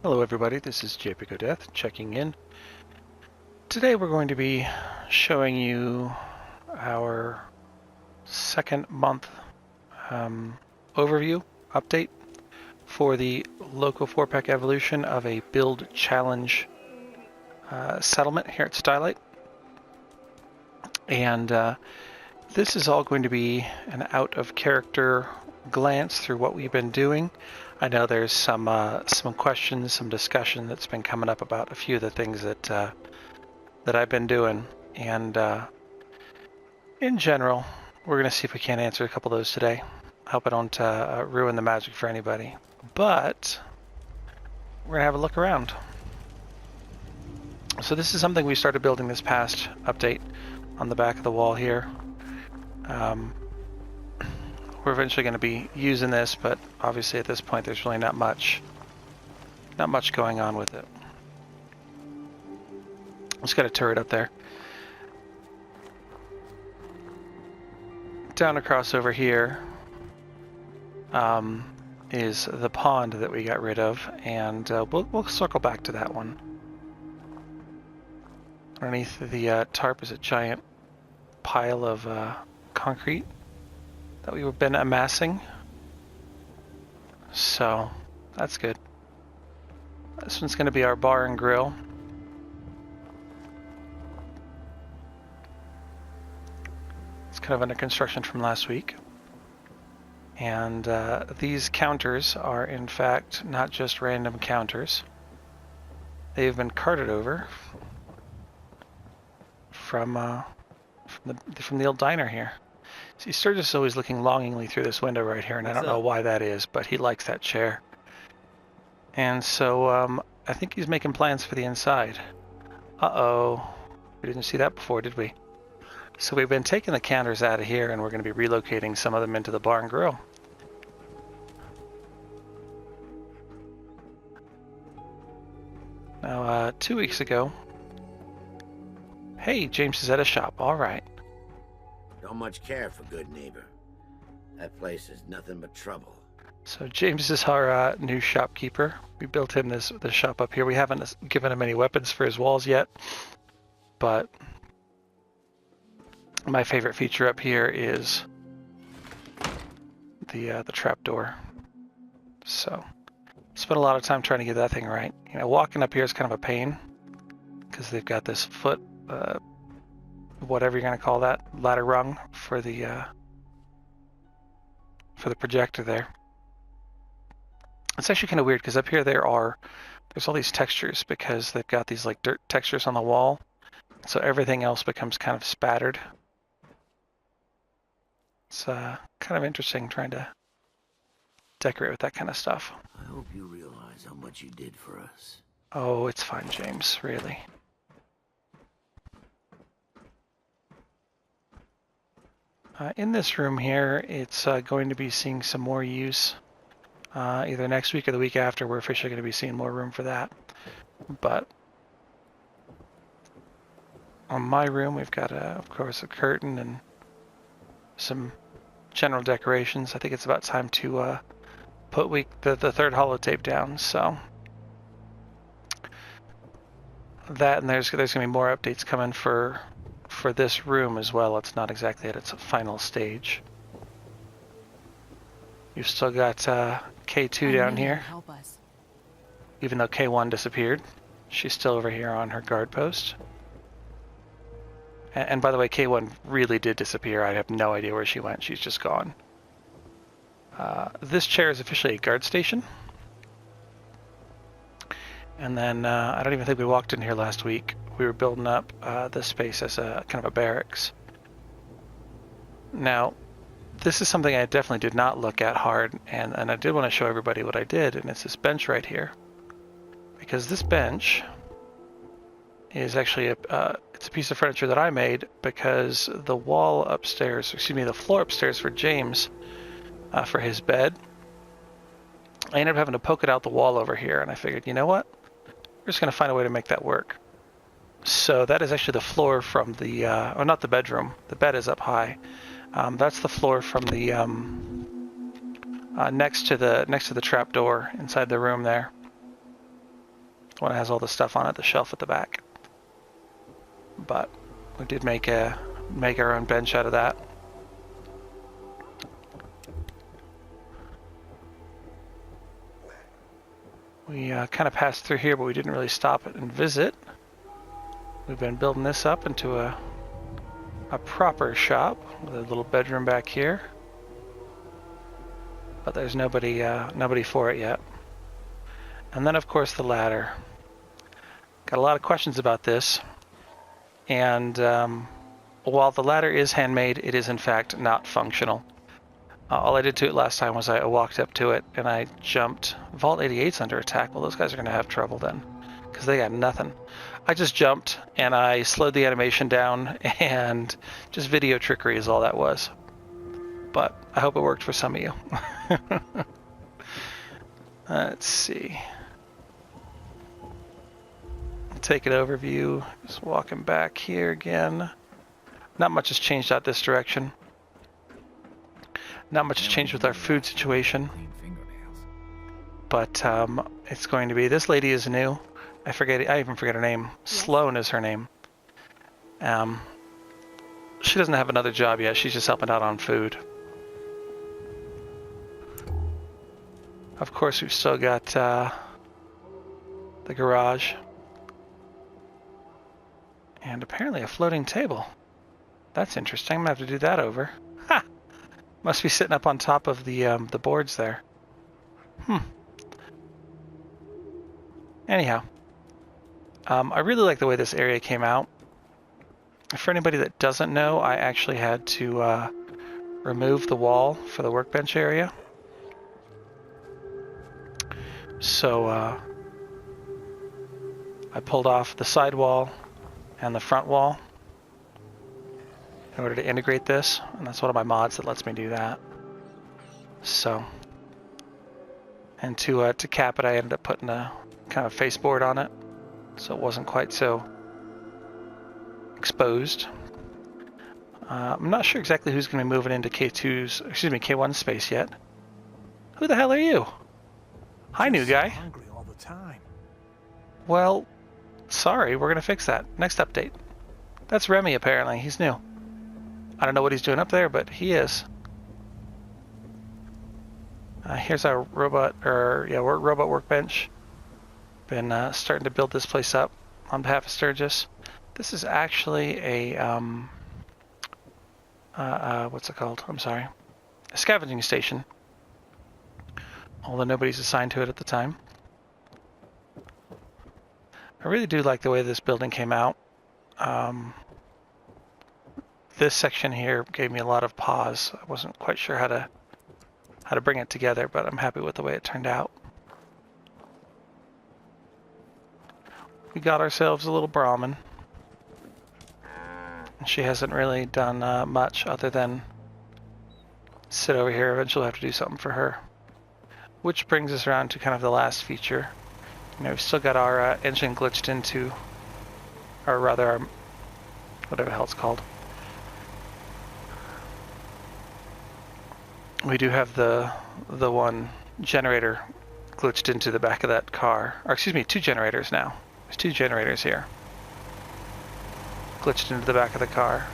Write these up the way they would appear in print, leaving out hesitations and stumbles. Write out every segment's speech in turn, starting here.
Hello everybody, this is JPEG Death checking in. Today we're going to be showing you our second month overview update for the local 4-pack evolution of a build challenge settlement here at Stylight. And this is all going to be an out of character glance through what we've been doing. I know there's some questions, some discussion that's been coming up about a few of the things that I've been doing, and in general, we're going to see if we can't answer a couple of those today. Hope I don't ruin the magic for anybody, but we're going to have a look around. So this is something we started building this past update on the back of the wall here. We're eventually going to be using this, but obviously at this point there's really not much going on with it. It's got a turret up there. Down across over here is the pond that we got rid of, and we'll circle back to that one. Underneath the tarp is a giant pile of concrete that we've been amassing, so that's good. This one's going to be our bar and grill. It's kind of under construction from last week, and these counters are in fact not just random counters. They've been carted over from the old diner here. See, Sturgis is always looking longingly through this window right here, and I don't know why that is, but he likes that chair. And so I think he's making plans for the inside. Uh-oh. We didn't see that before, did we? So we've been taking the counters out of here, and we're going to be relocating some of them into the bar and grill. Now, 2 weeks ago... Hey, James is at a shop. All right. Don't much care for good neighbor. That place is nothing but trouble. So James is our new shopkeeper. We built him this shop up here. We haven't given him any weapons for his walls yet, but my favorite feature up here is the trapdoor. So spent a lot of time trying to get that thing right. You know, walking up here is kind of a pain because they've got this foot, whatever you're going to call that, ladder rung for the projector there. It's actually kind of weird because up here there's all these textures because they've got these like dirt textures on the wall, so everything else becomes kind of spattered. It's kind of interesting trying to decorate with that kind of stuff. I hope you realize how much you did for us. Oh, it's fine, James, really. In this room here, it's going to be seeing some more use. Either next week or the week after, we're officially going to be seeing more room for that. But on my room, we've got, of course, a curtain and some general decorations. I think it's about time to put the third holotape down. So that, and there's going to be more updates coming for this room as well. It's not exactly at its final stage. You've still got K2 down here. Help us. Even though K1 disappeared, she's still over here on her guard post. And by the way, K1 really did disappear. I have no idea where she went. She's just gone. This chair is officially a guard station. And then I don't even think we walked in here last week. We were building up this space as a kind of a barracks. Now, this is something I definitely did not look at hard, and I did want to show everybody what I did, and it's this bench right here. Because this bench is actually it's a piece of furniture that I made because the floor upstairs for James, for his bed, I ended up having to poke it out the wall over here, and I figured, you know what? We're just going to find a way to make that work. So that is actually the floor from the, or not the bedroom. The bed is up high. That's the floor from the next to the trap door inside the room there. The one that has all the stuff on it, the shelf at the back. But we did make our own bench out of that. We kind of passed through here, but we didn't really stop and visit. We've been building this up into a proper shop with a little bedroom back here. But there's nobody for it yet. And then, of course, the ladder. Got a lot of questions about this. And while the ladder is handmade, it is in fact not functional. All I did to it last time was I walked up to it and I jumped. Vault 88's under attack. Well, those guys are going to have trouble then, because they got nothing. I just jumped and I slowed the animation down, and just video trickery is all that was. But I hope it worked for some of you. Let's see. Take an overview. Just walking back here again. Not much has changed out this direction. Not much has changed with our food situation. But it's going to be, this lady is new. I even forget her name. Sloan is her name. She doesn't have another job yet. She's just helping out on food. Of course, we've still got the garage. And apparently a floating table. That's interesting. I'm going to have to do that over. Ha! Must be sitting up on top of the boards there. Anyhow. I really like the way this area came out. For anybody that doesn't know, I actually had to remove the wall for the workbench area. So I pulled off the side wall and the front wall in order to integrate this, and that's one of my mods that lets me do that. So, and to cap it, I ended up putting a kind of faceboard on it, so it wasn't quite so exposed. I'm not sure exactly who's going to be moving into K1 space yet. Who the hell are you? Hi, new guy. Hungry all the time. Well, sorry, we're going to fix that. Next update. That's Remy, apparently. He's new. I don't know what he's doing up there, but he is. Here's our robot workbench. Been starting to build this place up on behalf of Sturgis. This is actually a what's it called? I'm sorry. A scavenging station. Although nobody's assigned to it at the time. I really do like the way this building came out. This section here gave me a lot of pause. I wasn't quite sure how to bring it together, but I'm happy with the way it turned out. We got ourselves a little Brahmin. She hasn't really done much other than sit over here. Eventually I'll have to do something for her. Which brings us around to kind of the last feature. You know, we've still got our engine glitched into, or rather our, whatever the hell it's called. We do have the one generator glitched into the back of that car. Or excuse me, 2 generators now. There's 2 generators here. Glitched into the back of the car.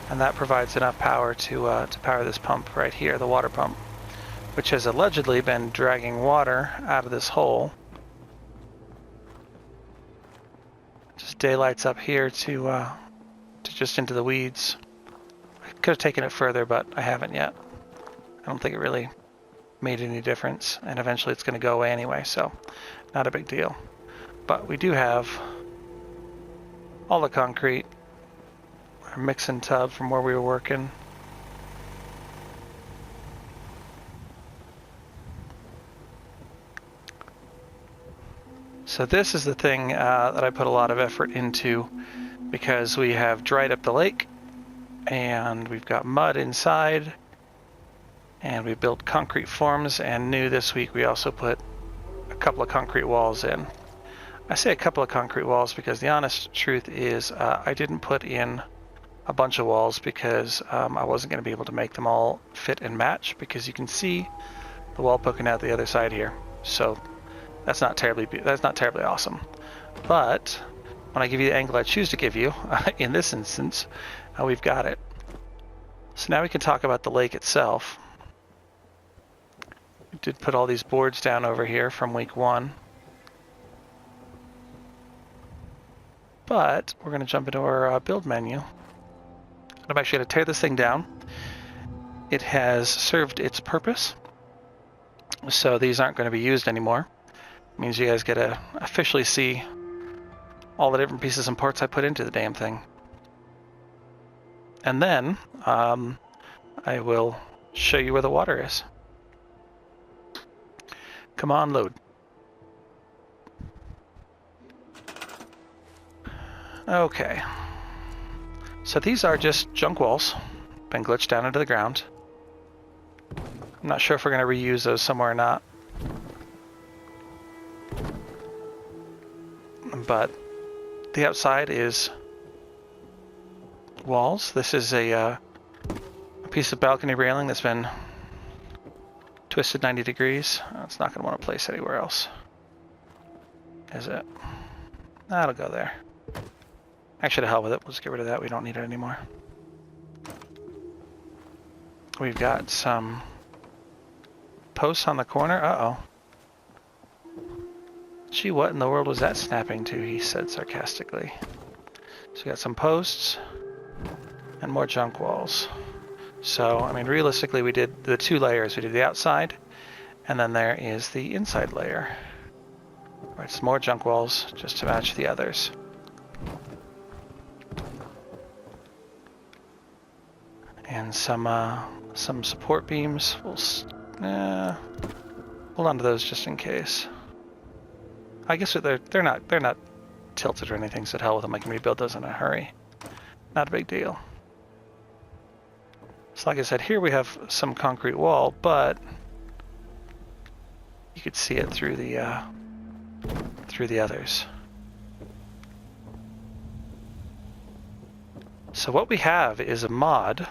And that provides enough power to power this pump right here, the water pump, which has allegedly been dragging water out of this hole. Just daylights up here to just into the weeds. I could have taken it further, but I haven't yet. I don't think it really made any difference, and eventually it's going to go away anyway, so not a big deal. But we do have all the concrete, our mixing tub from where we were working. So this is the thing that I put a lot of effort into, because we have dried up the lake and we've got mud inside, and we built concrete forms, and new this week we also put a couple of concrete walls in. I say a couple of concrete walls because the honest truth is I didn't put in a bunch of walls because I wasn't going to be able to make them all fit and match, because you can see the wall poking out the other side here. So That's not terribly awesome. But when I give you the angle I choose to give you, in this instance, we've got it. So now we can talk about the lake itself. We did put all these boards down over here from week 1. But we're going to jump into our build menu. I'm actually going to tear this thing down. It has served its purpose. So these aren't going to be used anymore. It means you guys get to officially see all the different pieces and parts I put into the damn thing. And then I will show you where the water is. Come on, load. Okay. So these are just junk walls, been glitched down into the ground. I'm not sure if we're going to reuse those somewhere or not. But the outside is walls. This is a piece of balcony railing that's been twisted 90 degrees. It's not going to want to place anywhere else, is it? That'll go there. Actually, to hell with it. We'll just get rid of that. We don't need it anymore. We've got some posts on the corner. Uh-oh. Gee, what in the world was that snapping to? He said sarcastically. So we got some posts and more junk walls. So, I mean, realistically, we did the 2 layers. We did the outside, and then there is the inside layer. Right, some more junk walls just to match the others. And some support beams. We'll hold on to those just in case. I guess they're not tilted or anything, so to hell with them. I can rebuild those in a hurry. Not a big deal. So like I said, here we have some concrete wall, but you could see it through the others. So what we have is a mod,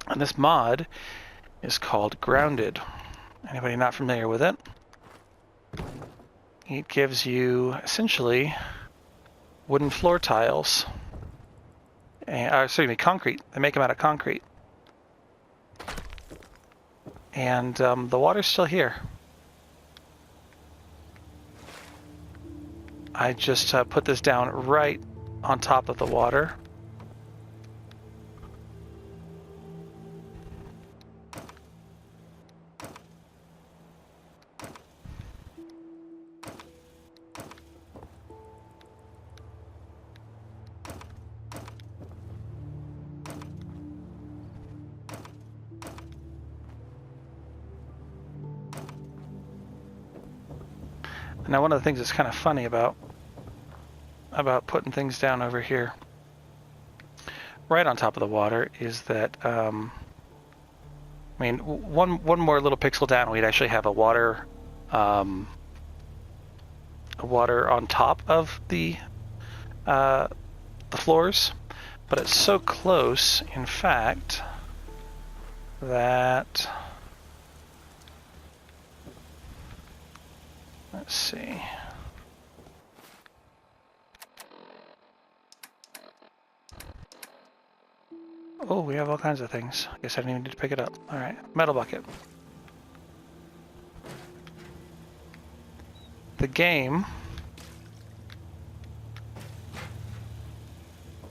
and this mod is called Grounded. Anybody not familiar with it? It gives you essentially wooden floor tiles. Concrete. They make them out of concrete. And the water's still here. I just put this down right on top of the water. Now, one of the things that's kind of funny about putting things down over here, right on top of the water, is that I mean, one more little pixel down, we'd actually have a water on top of the floors, but it's so close, in fact, that. Let's see. Oh, we have all kinds of things. I guess I didn't even need to pick it up. All right, metal bucket. The game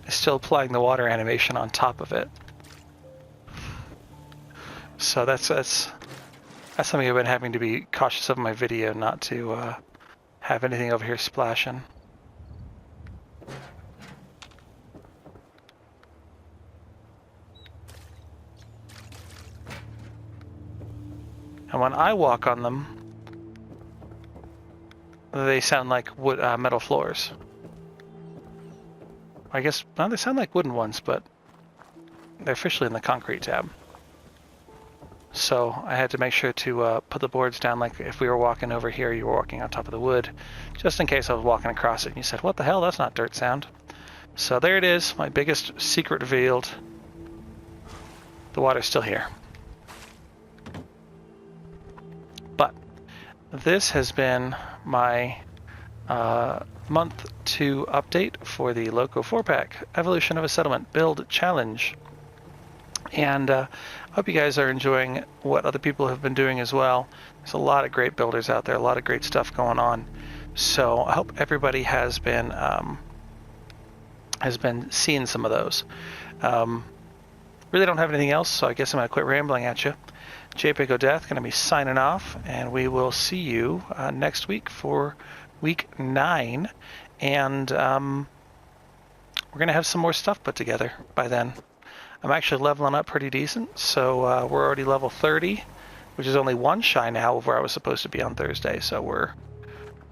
is still applying the water animation on top of it. So that's something I've been having to be cautious of in my video, not to have anything over here splashing. And when I walk on them, they sound like wood, metal floors. I guess, no, they sound like wooden ones, but they're officially in the concrete tab. So I had to make sure to put the boards down like if we were walking over here, you were walking on top of the wood, just in case I was walking across it and you said, what the hell, that's not dirt sound. So there it is, my biggest secret revealed. The water's still here. But this has been my month 2 update for the Loco 4-pack Evolution of a Settlement Build Challenge. And I hope you guys are enjoying what other people have been doing as well. There's a lot of great builders out there, a lot of great stuff going on. So I hope everybody has been seeing some of those. Really don't have anything else, so I guess I'm going to quit rambling at you. JPEG O'Death going to be signing off, and we will see you next week for week 9. And we're going to have some more stuff put together by then. I'm actually leveling up pretty decent, so we're already level 30, which is only 1 shy now of where I was supposed to be on Thursday. So we're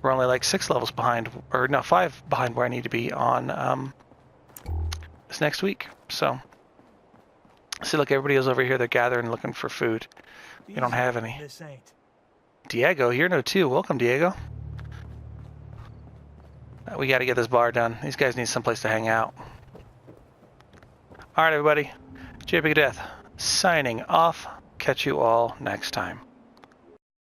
only like 6 levels behind, or no, 5 behind where I need to be on this next week. So see, look, everybody is over here. They're gathering, looking for food. We don't have any. Diego, you're no 2. Welcome, Diego. We got to get this bar done. These guys need someplace to hang out. All right, everybody. JPEG Death signing off. Catch you all next time.